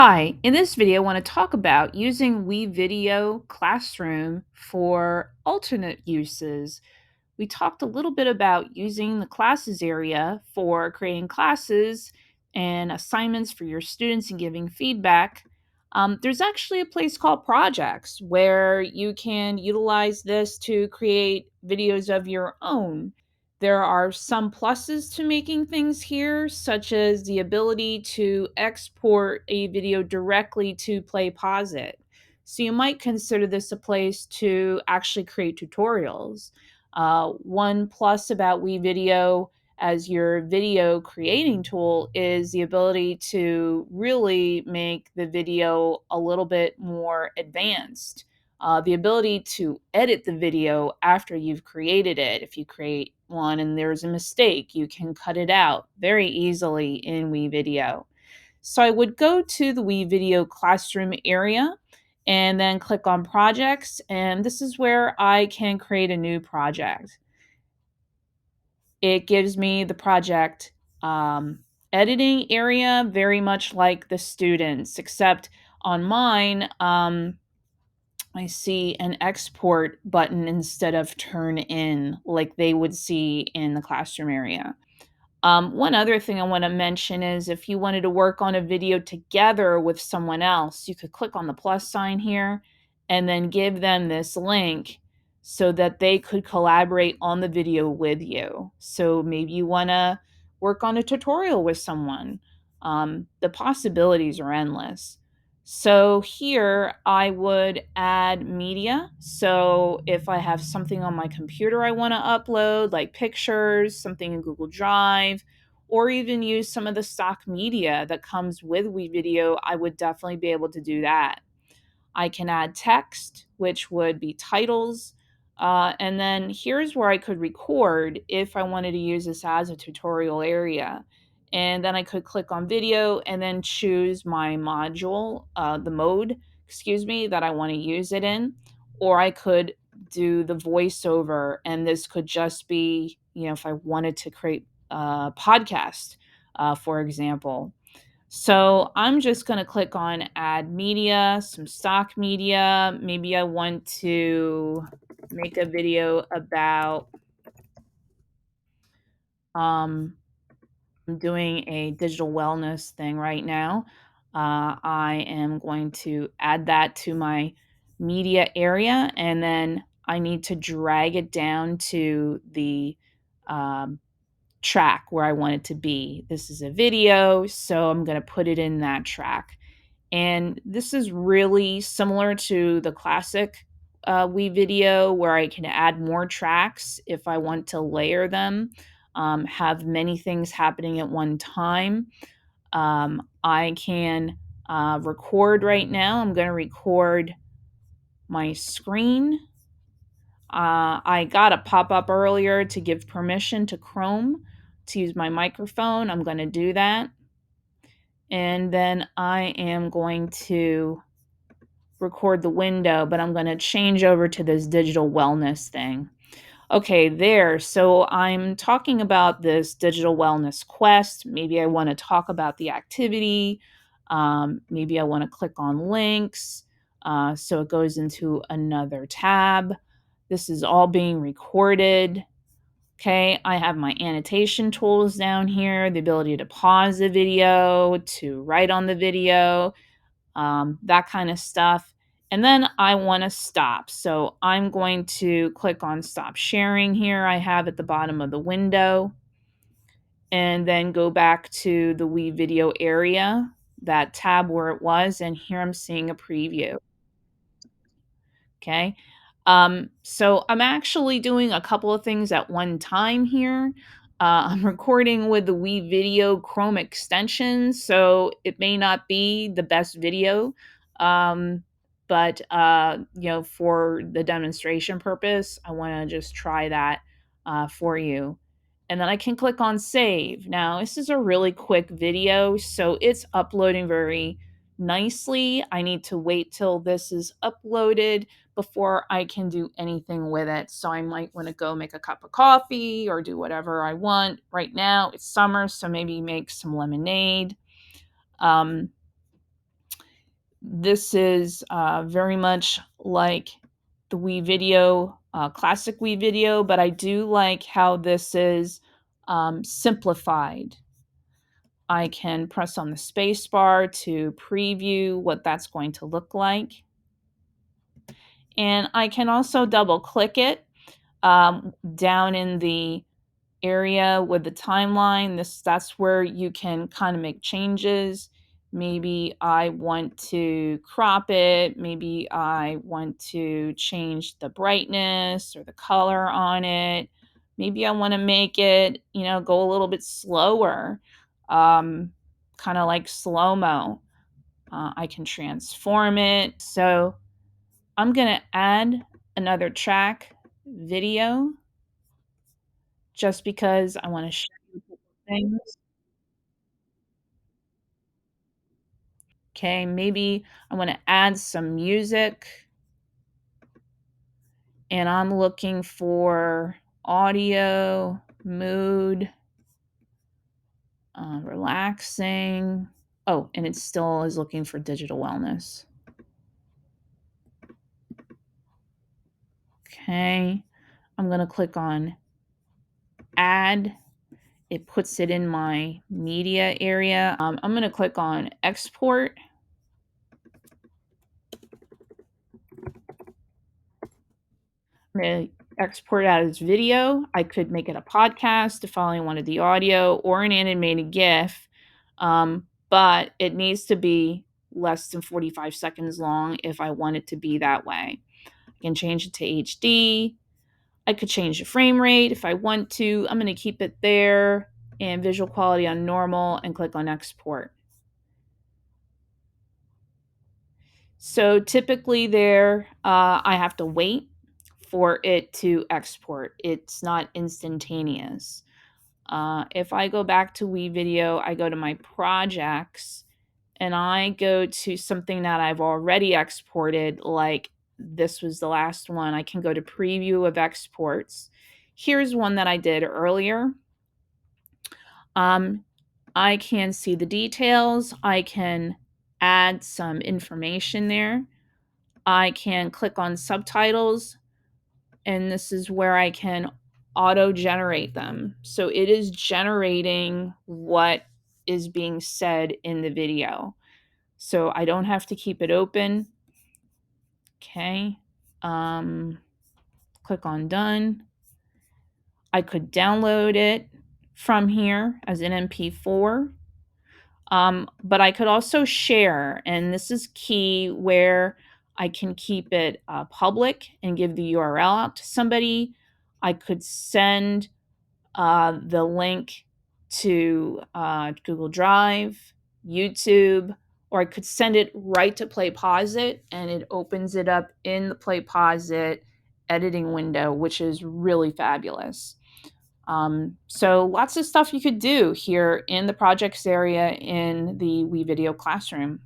Hi, in this video, I want to talk about using WeVideo Classroom for alternate uses. We talked a little bit about using the classes area for creating classes and assignments for your students and giving feedback. There's actually a place called Projects where you can utilize this to create videos of your own. There are some pluses to making things here, such as the ability to export a video directly to Play Pause It. So you might consider this a place to actually create tutorials. One plus about WeVideo as your video creating tool is the ability to really make the video a little bit more advanced. The ability to edit the video after you've created it. If you create one and there's a mistake, you can cut it out very easily in WeVideo. So I would go to the WeVideo classroom area and then click on projects. And this is where I can create a new project. It gives me the project editing area, very much like the students, except on mine, I see an export button instead of turn in like they would see in the classroom area. One other thing I want to mention is if you wanted to work on a video together with someone else, you could click on the plus sign here and then give them this link so that they could collaborate on the video with you. So maybe you want to work on a tutorial with someone. The possibilities are endless. So here I would add media. So if I have something on my computer I want to upload, like pictures, something in Google Drive, or even use some of the stock media that comes with WeVideo, I would definitely be able to do that. I can add text, which would be titles. And then here's where I could record if I wanted to use this as a tutorial area. And then I could click on video and then choose my module, the mode, excuse me, that I want to use it in. Or I could do the voiceover, and this could just be, if I wanted to create a podcast, for example. So I'm just going to click on add media, some stock media. Maybe I want to make a video about I'm doing a digital wellness thing right now. I am going to add that to my media area, and then I need to drag it down to the um, track where I want it to be. This is a video, so I'm going to put it in that track. And this is really similar to the classic WeVideo where I can add more tracks if I want to layer them, have many things happening at one time. I can record right now. I'm going to record my screen. I got a pop up earlier to give permission to Chrome to use my microphone. I'm going to do that. And then I am going to record the window, but I'm going to change over to this digital wellness thing. Okay, there. So I'm talking about this digital wellness quest. Maybe I want to talk about the activity. Maybe I want to click on links. So it goes into another tab. This is all being recorded. Okay, I have my annotation tools down here, the ability to pause the video, to write on the video, that kind of stuff. And then I want to stop. So I'm going to click on stop sharing here. I have at the bottom of the window, and then go back to the WeVideo area, that tab where it was. And here I'm seeing a preview. Okay. So I'm actually doing a couple of things at one time here. I'm recording with the WeVideo Chrome extension, so it may not be the best video. Um, but for the demonstration purpose, I want to just try that for you. And then I can click on save. Now, this is a really quick video, so it's uploading very nicely. I need to wait till this is uploaded before I can do anything with it. So I might want to go make a cup of coffee or do whatever I want. Right now it's summer, so maybe make some lemonade. Um, This is very much like the WeVideo, classic WeVideo, but I do like how this is simplified. I can press on the space bar to preview what that's going to look like. And I can also double click it down in the area with the timeline. That's where you can kind of make changes. Maybe I want to crop it. Maybe I want to change the brightness or the color on it. Maybe I want to make it, go a little bit slower, kind of like slow-mo. I can transform it. So I'm going to add another track video just because I want to show you things. Okay, maybe I want to add some music and I'm looking for audio, mood, relaxing. Oh, and it still is looking for digital wellness. Okay, I'm going to click on add. It puts it in my media area. I'm going to click on export. I'm going to export it out as video. I could make it a podcast if I only wanted the audio or an animated GIF, but it needs to be less than 45 seconds long if I want it to be that way. I can change it to HD. I could change the frame rate if I want to. I'm going to keep it there and visual quality on normal and click on export. So typically there, I have to wait for it to export. It's not instantaneous. If I go back to WeVideo, I go to my projects and I go to something that I've already exported, like this was the last one. I can go to preview of exports. Here's one that I did earlier. I can see the details. I can add some information there. I can click on subtitles, and this is where I can auto generate them. So it is generating what is being said in the video. So I don't have to keep it open. Okay. Click on done. I could download it from here as an MP4. But I could also share, and this is key where I can keep it public and give the URL out to somebody. I could send the link to Google Drive, YouTube, or I could send it right to Play Pause It, and it opens it up in the Play Pause It editing window, which is really fabulous. So lots of stuff you could do here in the projects area in the WeVideo classroom.